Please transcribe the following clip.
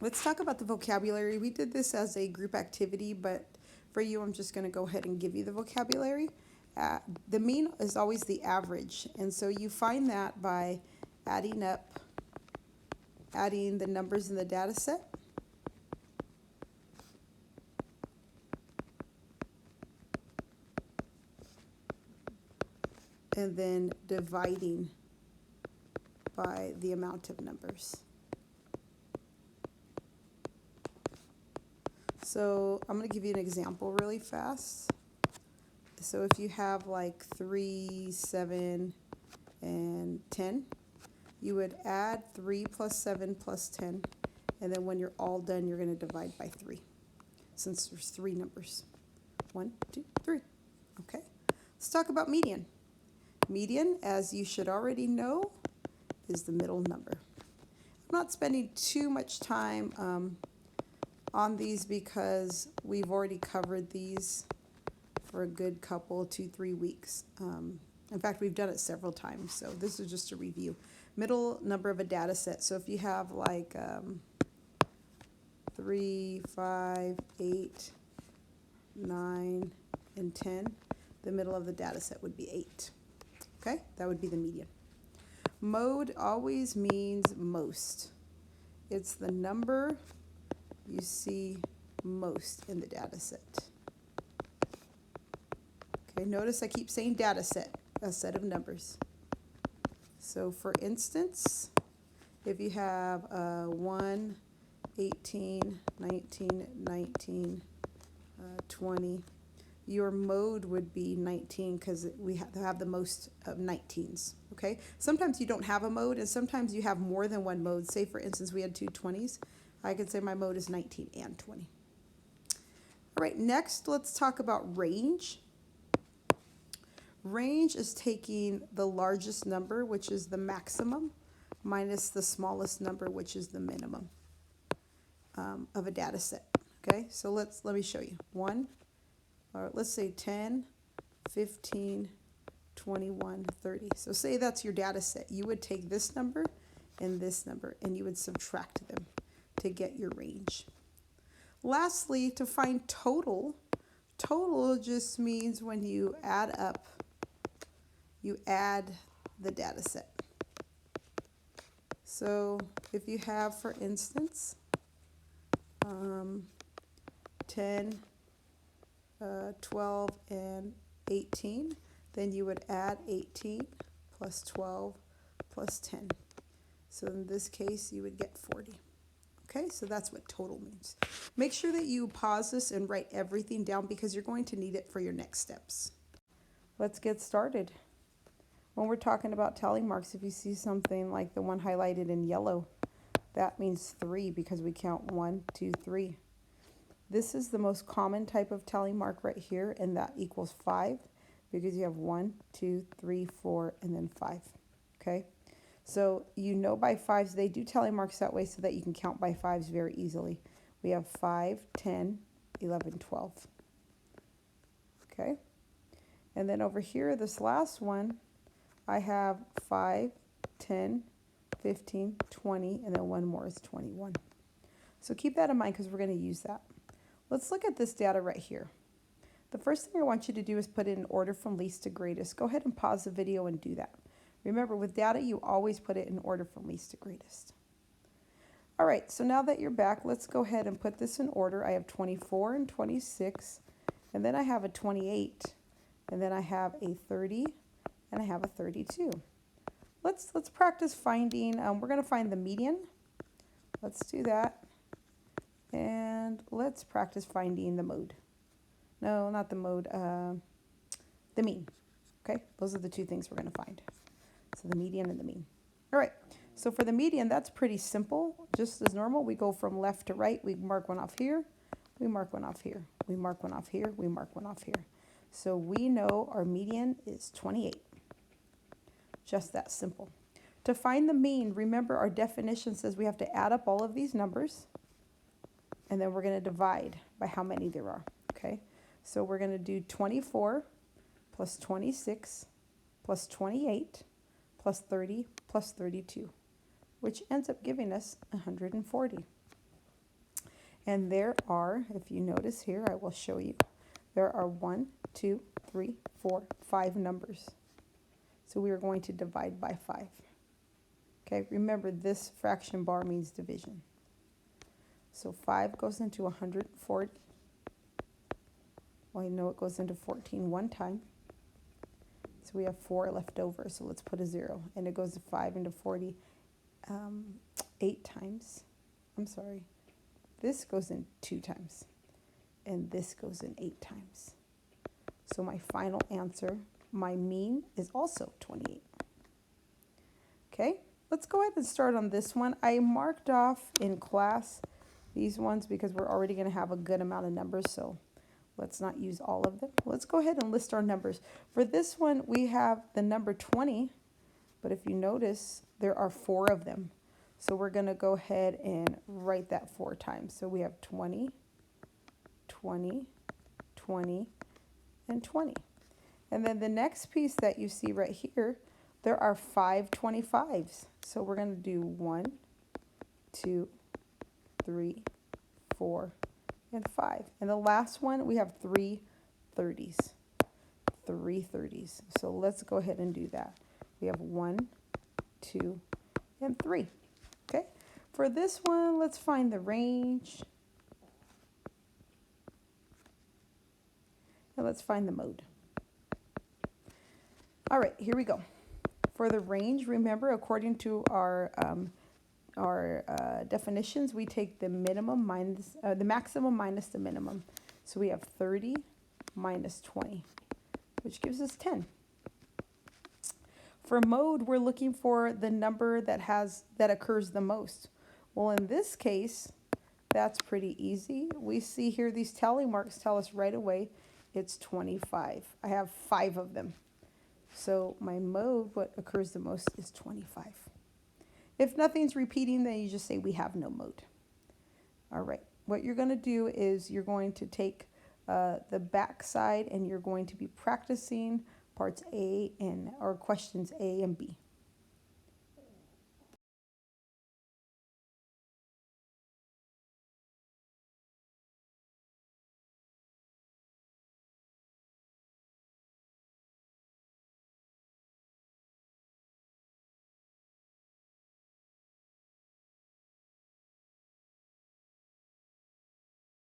Let's talk about the vocabulary. We did this as a group activity, but for you, I'm just going to go ahead and give you the vocabulary. The mean is always the average, and so you find that by adding the numbers in the data set, and then dividing by the amount of numbers. So I'm going to give you an example really fast. So if you have like 3, 7, and 10, you would add 3 plus 7 plus 10, and then when you're all done, you're going to divide by 3, since there's 3 numbers. 1, 2, 3. Okay. Let's talk about median. Median, as you should already know, is the middle number. I'm not spending too much time on these because we've already covered these for a good couple, 2-3 weeks. In fact, we've done it several times, so this is just a review. Middle number of a data set. So if you have like 3, 5, 8, 9, and 10, the middle of the data set would be 8. Okay, that would be the median. Mode always means most. It's the number you see most in the data set. Okay, notice I keep saying data set, a set of numbers. So for instance, if you have 1, 18, 19, 19, 20, your mode would be 19 because we have the most of 19s. Okay, sometimes you don't have a mode, and sometimes you have more than one mode. Say for instance we had 2 20s. I could say my mode is 19 and 20. All right, next let's talk about range. Range is taking the largest number, which is the maximum, minus the smallest number, which is the minimum of a data set. Okay, so let me show you. Let's say 10, 15, 21, 30. So say that's your data set. You would take this number, and you would subtract them to get your range. Lastly, to find total just means when you add up, you add the data set. So if you have, for instance, 10, 12, and 18, then you would add 18 plus 12 plus 10. So in this case, you would get 40. Okay, so that's what total means. Make sure that you pause this and write everything down because you're going to need it for your next steps. Let's get started. When we're talking about tally marks, if you see something like the one highlighted in yellow, that means 3 because we count 1, 2, 3. This is the most common type of tally mark right here, and that equals 5 because you have 1, 2, 3, 4, and then 5. Okay, so you know by 5s, they do tally marks that way so that you can count by 5s very easily. We have 5, 10, 11, 12. Okay, and then over here, this last one, I have 5, 10, 15, 20, and then one more is 21. So keep that in mind because we're going to use that. Let's look at this data right here. The first thing I want you to do is put it in order from least to greatest. Go ahead and pause the video and do that. Remember, with data, you always put it in order from least to greatest. All right, so now that you're back, let's go ahead and put this in order. I have 24 and 26, and then I have a 28, and then I have a 30, and I have a 32. Let's practice finding, we're going to find the median. Let's do that. And let's practice finding the mode. No, not the mode, the mean. Okay, those are the two things we're going to find. So the median and the mean. All right, so for the median, that's pretty simple. Just as normal, we go from left to right. We mark one off here. We mark one off here. We mark one off here. We mark one off here. So we know our median is 28. Just that simple. To find the mean, remember our definition says we have to add up all of these numbers, and then we're going to divide by how many there are. Okay, so we're going to do 24 plus 26 plus 28 plus 30 plus 32, which ends up giving us 140. And there are, if you notice here, I will show you, there are 1, 2, 3, 4, 5 numbers. So we are going to divide by 5. Okay, remember this fraction bar means division. So 5 goes into 140. Well, you know it goes into 14 one time. So we have 4 left over, so let's put a 0. And it goes to 5 into 40 8 times. I'm sorry. This goes in 2 times. And this goes in 8 times. So my final answer, my mean, is also 28. Okay, let's go ahead and start on this one. I marked off in class these ones because we're already going to have a good amount of numbers, so let's not use all of them. Let's go ahead and list our numbers. For this one, we have the number 20, but if you notice, there are 4 of them. So we're going to go ahead and write that 4 times. So we have 20, 20, 20, and 20. And then the next piece that you see right here, there are 5 25s. So we're going to do 1, 2, 3, 4, and 5. And the last one, we have 3 30s. 3 30s. So let's go ahead and do that. We have 1, 2, and 3. Okay. For this one, let's find the range. And let's find the mode. All right, here we go. For the range, remember, according to our definitions, we take the minimum minus the maximum minus the minimum. So we have 30 minus 20, which gives us 10. For mode, we're looking for the number that occurs the most. Well, in this case, that's pretty easy. We see here these tally marks tell us right away it's 25. I have 5 of them. So my mode, what occurs the most, is 25. If nothing's repeating, then you just say we have no mode. All right, what you're going to do is you're going to take the back side and you're going to be practicing parts A or questions A and B.